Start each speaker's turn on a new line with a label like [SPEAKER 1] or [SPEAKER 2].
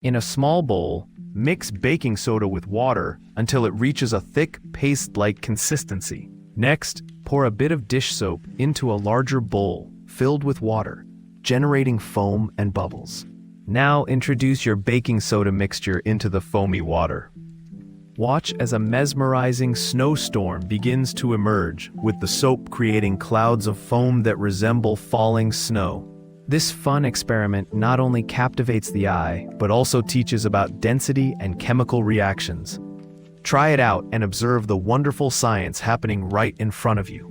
[SPEAKER 1] In a small bowl, mix baking soda with water until it reaches a thick, paste-like consistency. Next, pour a bit of dish soap into a larger bowl filled with water, generating foam and bubbles. Now introduce your baking soda mixture into the foamy water. Watch as a mesmerizing snowstorm begins to emerge, with the soap creating clouds of foam that resemble falling snow. This fun experiment not only captivates the eye, but also teaches about density and chemical reactions. Try it out and observe the wonderful science happening right in front of you.